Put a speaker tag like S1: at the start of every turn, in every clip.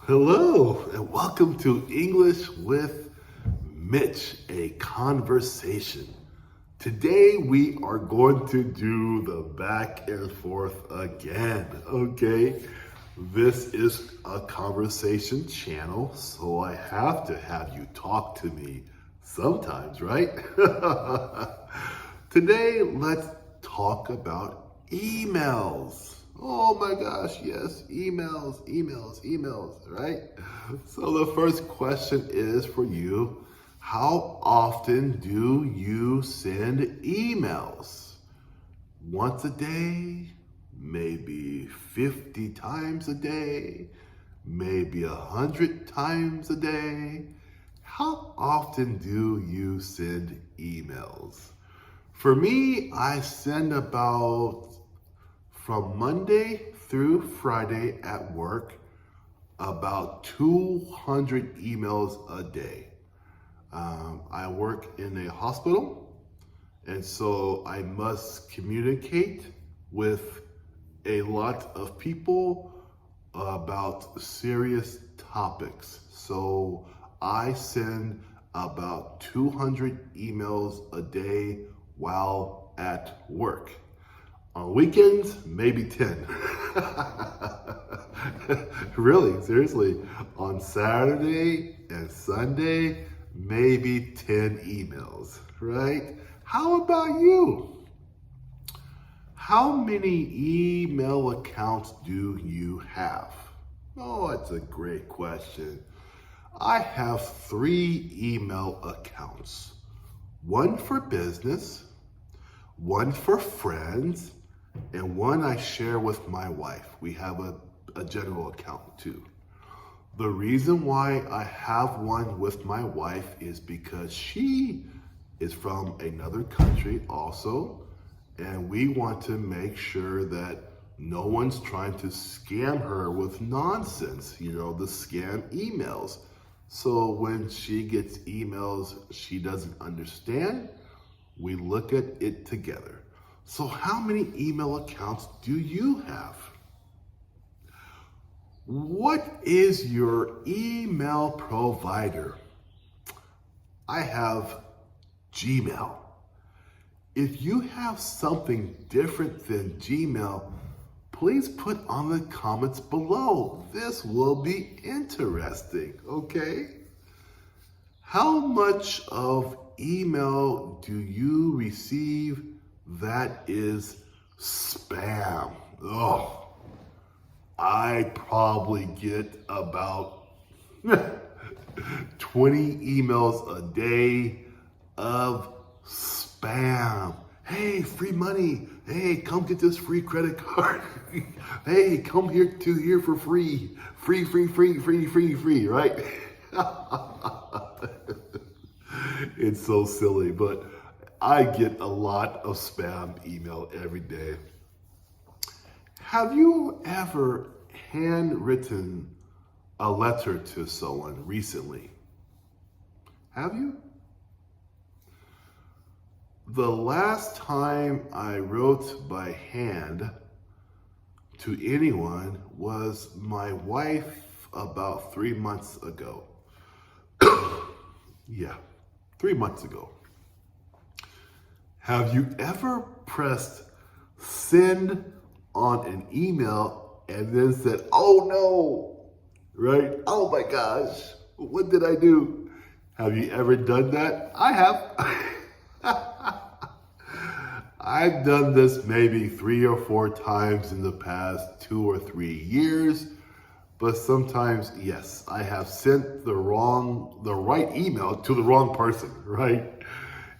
S1: Hello, and welcome to English with Mitch, a conversation. Today we are going to do the back and forth again, okay? This is a conversation channel, so I have to have you talk to me sometimes, right? Today, let's talk about emails. Oh my gosh, yes, emails, right? So the first question is for you, how often do you send emails? Once a day, maybe 50 times a day, maybe 100 times a day. How often do you send emails? For me, I send about from Monday through Friday at work, about 200 emails a day. I work in a hospital, and so I must communicate with a lot of people about serious topics. So I send about 200 emails a day while at work. On weekends, maybe 10. Really, seriously. On Saturday and Sunday, maybe 10 emails, right? How about you? How many email accounts do you have? Oh, that's a great question. I have 3 email accounts. One for business, one for friends, and one I share with my wife. We have a general account too. The reason why I have one with my wife is because she is from another country also, and we want to make sure that no one's trying to scam her with nonsense, the scam emails. So when she gets emails she doesn't understand, we look at it together. So how many email accounts do you have? What is your email provider? I have Gmail. If you have something different than Gmail, please put on the comments below. This will be interesting, okay? How much of email do you receive that is spam? Oh, I probably get about 20 emails a day of spam. Hey, free money. Hey, come get this free credit card. Hey, come here for free. Free, right? It's so silly, but I get a lot of spam email every day. Have you ever handwritten a letter to someone recently? Have you? The last time I wrote by hand to anyone was my wife about 3 months ago. Yeah, 3 months ago. Have you ever pressed send on an email and then said, oh no, right? Oh my gosh, what did I do? Have you ever done that? I have. I've done this maybe 3 or 4 times in the past 2 or 3 years, but sometimes, yes, I have sent the right email to the wrong person, right?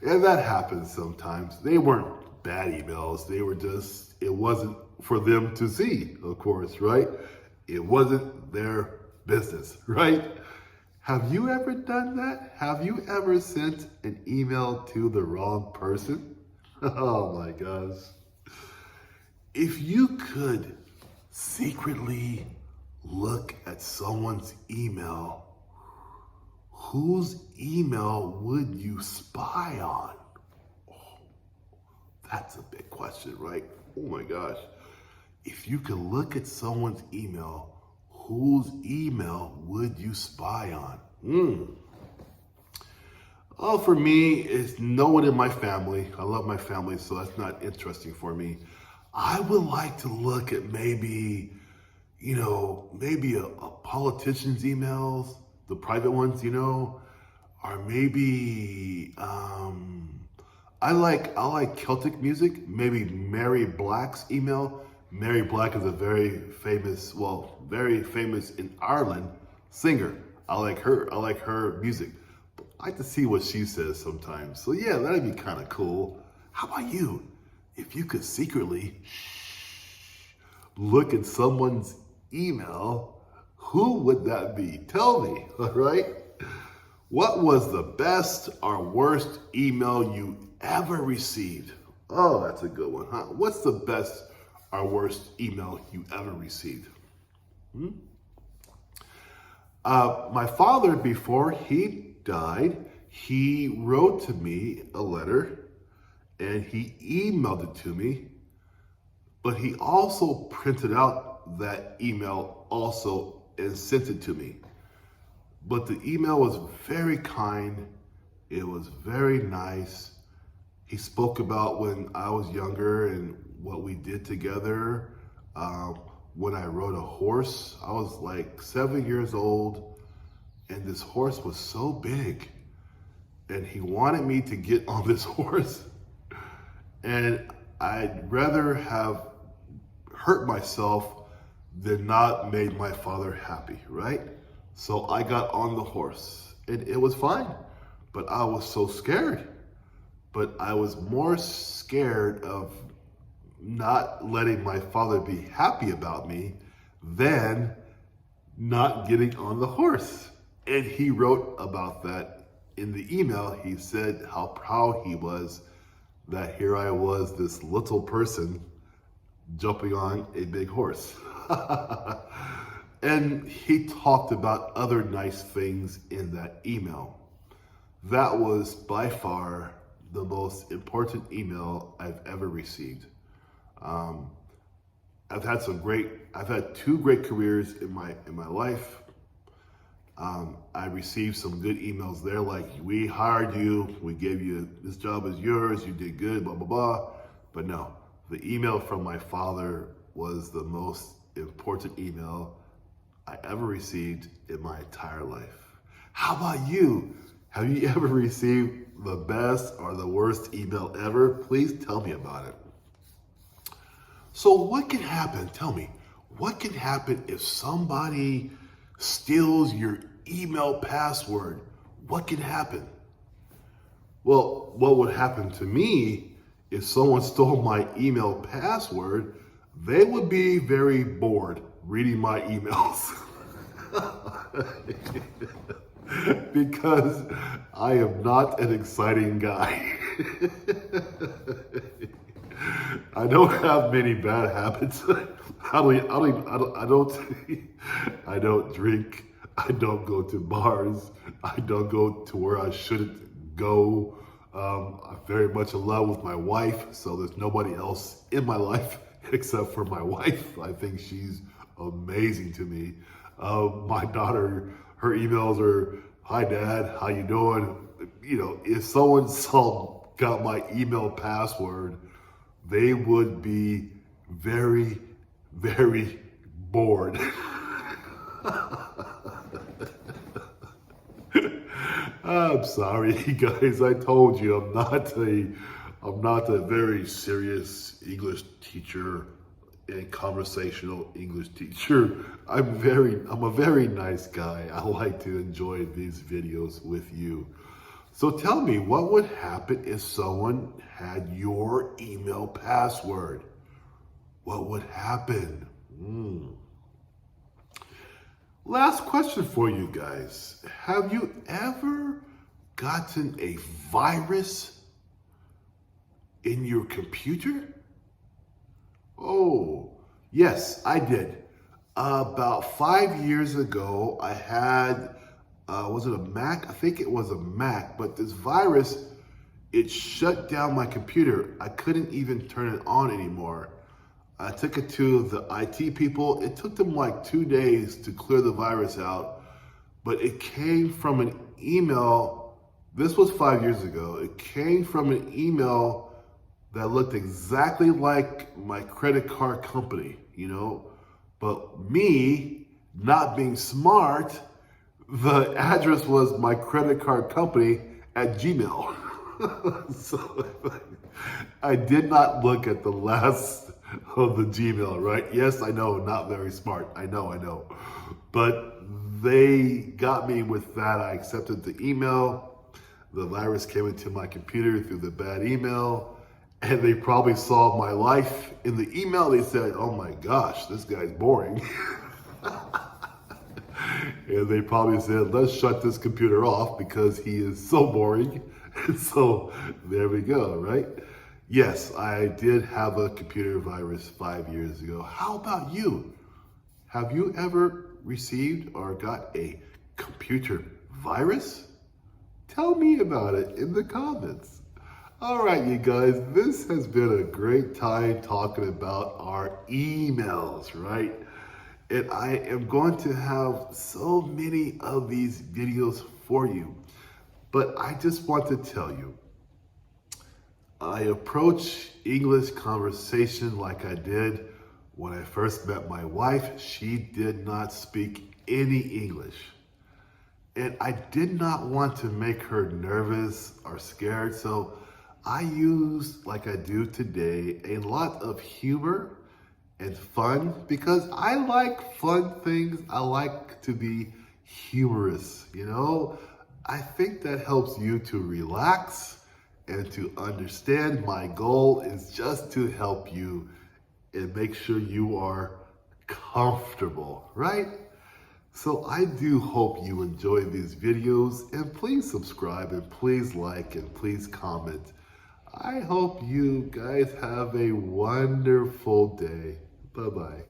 S1: And that happens sometimes. They weren't bad emails. They were just, it wasn't for them to see, of course, right? It wasn't their business, right? Have you ever done that? Have you ever sent an email to the wrong person? Oh my gosh. If you could secretly look at someone's email, whose email would you spy on? Oh, that's a big question, right? Oh my gosh. If you could look at someone's email, Whose email would you spy on? Oh, for me, it's no one in my family. I love my family, so that's not interesting for me. I would like to look at maybe a politician's emails, the private ones, or maybe I like Celtic music. Maybe Mary Black's email. Mary Black is a very famous in Ireland singer. I like her music. But I like to see what she says sometimes. So yeah, that'd be kind of cool. How about you? If you could secretly look at someone's email, who would that be? Tell me, all right? What was the best or worst email you ever received? Oh, that's a good one, huh? What's the best or worst email you ever received? My father, before he died, he wrote to me a letter and he emailed it to me, but he also printed out that email also and sent it to me. But the email was very kind. It was very nice. He spoke about when I was younger and what we did together. When I rode a horse, I was like 7 years old, and this horse was so big. And he wanted me to get on this horse. And I'd rather have hurt myself than not made my father happy, right? So I got on the horse and it was fine, but I was so scared. But I was more scared of not letting my father be happy about me than not getting on the horse. And he wrote about that in the email. He said how proud he was that here I was, this little person jumping on a big horse. And he talked about other nice things in that email. That was by far the most important email I've ever received. I've had two great careers in my life. I received some good emails there, like, we hired you, we gave you, this job is yours, you did good, blah, blah, blah. But no, the email from my father was the most important email I ever received in my entire life. How about you? Have you ever received the best or the worst email ever? Please tell me about it. So what can happen? Tell me, what can happen if somebody steals your email password? What can happen? Well, what would happen to me if someone stole my email password? They would be very bored reading my emails. Because I am not an exciting guy. I don't have many bad habits. I don't drink. I don't go to bars. I don't go to where I shouldn't go. I'm very much in love with my wife, so there's nobody else in my life except for my wife. I think she's amazing to me. My daughter, her emails are, "Hi Dad, how you doing?" If someone got my email password, they would be very, very bored. I'm sorry, guys. I told you I'm not a very serious English teacher and conversational English teacher. I'm a very nice guy. I like to enjoy these videos with you. So tell me, what would happen if someone had your email password? What would happen? Last question for you guys. Have you ever gotten a virus in your computer? Oh, yes, I did. About 5 years ago, I had, was it a Mac? I think it was a Mac, but this virus, it shut down my computer. I couldn't even turn it on anymore. I took it to the IT people. It took them like 2 days to clear the virus out, but it came from an email. This was 5 years ago. It came from an email that looked exactly like my credit card company, but me not being smart, the address was my credit card company at Gmail. So I did not look at the last of the Gmail, right? Yes, I know, not very smart. I know. But they got me with that. I accepted the email. The virus came into my computer through the bad email. And they probably saw my life in the email. They said, oh my gosh, this guy's boring. And they probably said, let's shut this computer off because he is so boring. And so there we go, right? Yes, I did have a computer virus 5 years ago. How about you? Have you ever received or got a computer virus? Tell me about it in the comments. All right, you guys, this has been a great time talking about our emails, right? And I am going to have so many of these videos for you. But I just want to tell you, I approach English conversation like I did when I first met my wife. She did not speak any English. And I did not want to make her nervous or scared, so I used, like I do today, a lot of humor and fun because I like fun things. I like to be humorous, I think that helps you to relax and to understand. My goal is just to help you and make sure you are comfortable, right? So I do hope you enjoy these videos, and please subscribe and please like and please comment. I hope you guys have a wonderful day. Bye-bye.